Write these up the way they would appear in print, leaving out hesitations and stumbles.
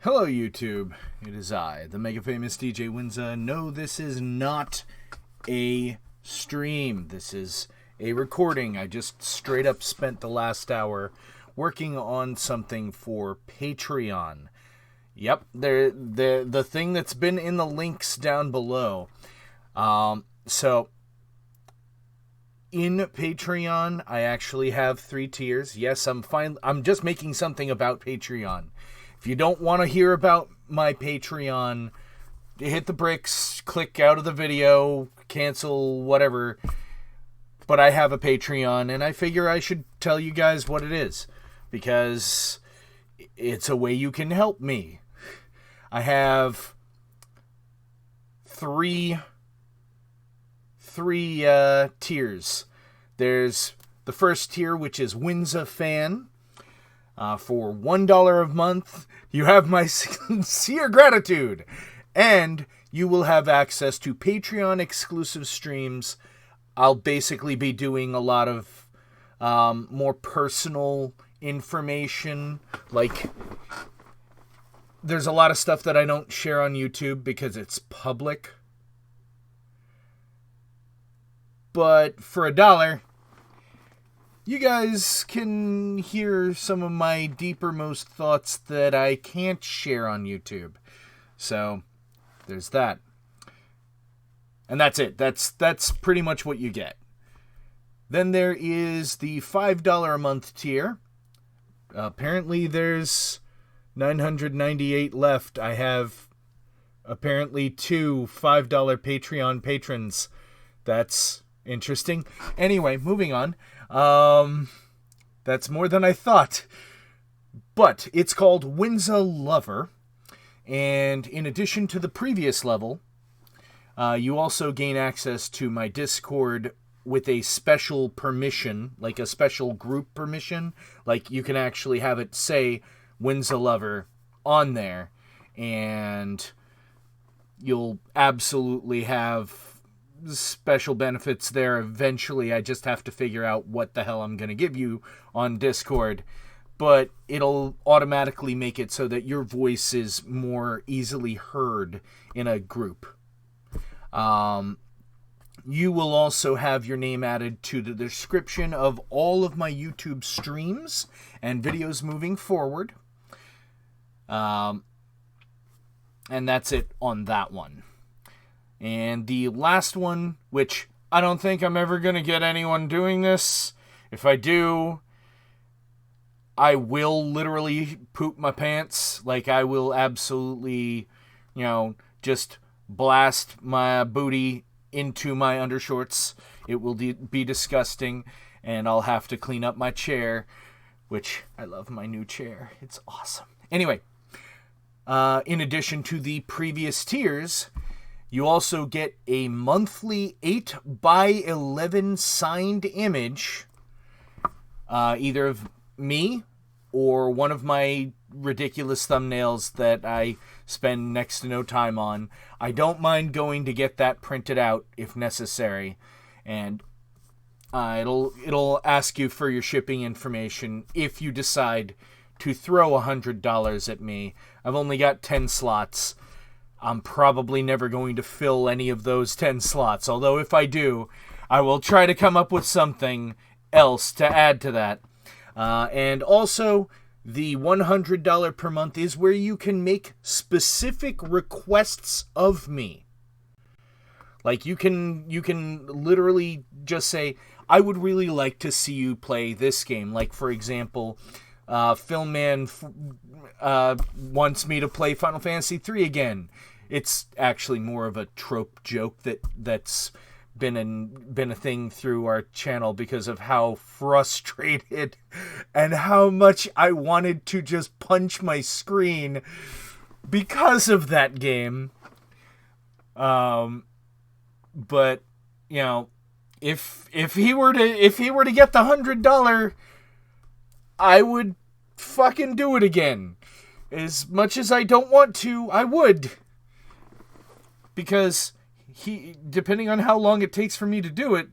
Hello YouTube, it is I, the mega famous DJ Winza. No, this is not a stream. This is a recording. I just straight up spent the last hour working on something for Patreon. Yep, the thing that's been in the links down below. So in Patreon, I actually have 3 tiers. Yes, I'm just making something about Patreon. If you don't want to hear about my Patreon, hit the bricks, click out of the video, cancel, whatever. But I have a Patreon, and I figure I should tell you guys what it is, because it's a way you can help me. I have three tiers. There's the first tier, which is Winza Fan. For $1 a month, you have my sincere gratitude, and you will have access to Patreon exclusive streams. I'll basically be doing a lot of more personal information. Like, there's a lot of stuff that I don't share on YouTube because it's public. But for $1, you guys can hear some of my deepermost thoughts that I can't share on YouTube. So, there's that. And that's it. That's pretty much what you get. Then there is the $5 a month tier. Apparently there's 998 left. I have apparently 2 $5 Patreon patrons. That's interesting. Anyway, moving on. That's more than I thought. But it's called Winza Lover. And in addition to the previous level, you also gain access to my Discord with a special permission, like a special group permission. Like, you can actually have it say Winza Lover on there, and you'll absolutely have special benefits there. Eventually, I just have to figure out what the hell I'm going to give you on Discord, but it'll automatically make it so that your voice is more easily heard in a group. You will also have your name added to the description of all of my YouTube streams and videos moving forward. And that's it on that one. And the last one, which I don't think I'm ever going to get anyone doing this. If I do, I will literally poop my pants. Like, I will absolutely, just blast my booty into my undershorts. It will be disgusting, and I'll have to clean up my chair, which I love my new chair. It's awesome. Anyway, in addition to the previous tiers, you also get a monthly 8x11 signed image, either of me or one of my ridiculous thumbnails that I spend next to no time on. I don't mind going to get that printed out if necessary, and it'll ask you for your shipping information if you decide to throw $100 at me. I've only got 10 slots. I'm probably never going to fill any of those 10 slots, although if I do, I will try to come up with something else to add to that. And also, the $100 per month is where you can make specific requests of me. Like, you can literally just say, I would really like to see you play this game. Like, for example, Filmman wants me to play Final Fantasy III again. It's actually more of a trope joke that's been a thing through our channel because of how frustrated and how much I wanted to just punch my screen because of that game. But if he were to get the $100, I would fucking do it again. As much as I don't want to, I would. Because depending on how long it takes for me to do it,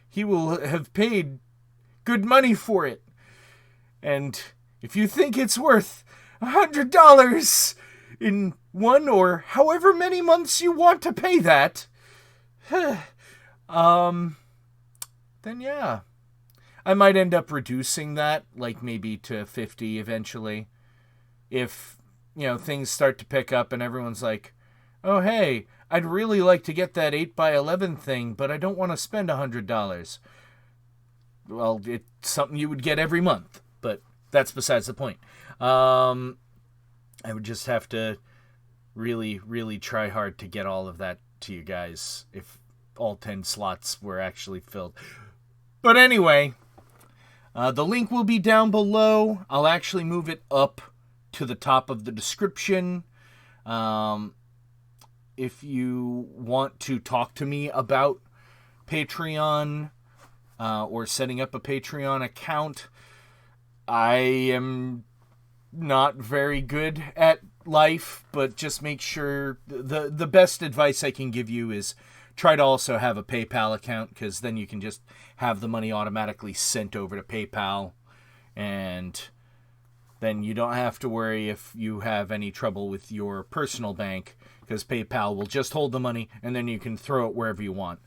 he will have paid good money for it. And if you think it's worth $100, in 1 or however many months you want to pay that, then yeah. I might end up reducing that, like maybe to 50 eventually. If, things start to pick up and everyone's like, oh, hey, I'd really like to get that 8x11 thing, but I don't want to spend $100. Well, it's something you would get every month, but that's besides the point. I would just have to really, really try hard to get all of that to you guys if all 10 slots were actually filled. But anyway, the link will be down below. I'll actually move it up to the top of the description. If you want to talk to me about Patreon or setting up a Patreon account, I am not very good at life, but just make sure the best advice I can give you is try to also have a PayPal account, because then you can just have the money automatically sent over to PayPal, and then you don't have to worry if you have any trouble with your personal bank, because PayPal will just hold the money and then you can throw it wherever you want.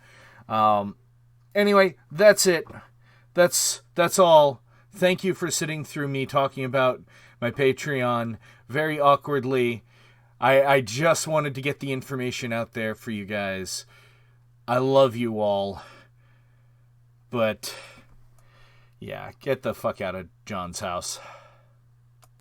Anyway, that's it. That's all. Thank you for sitting through me talking about my Patreon very awkwardly. I just wanted to get the information out there for you guys. I love you all. But, yeah, get the fuck out of John's house.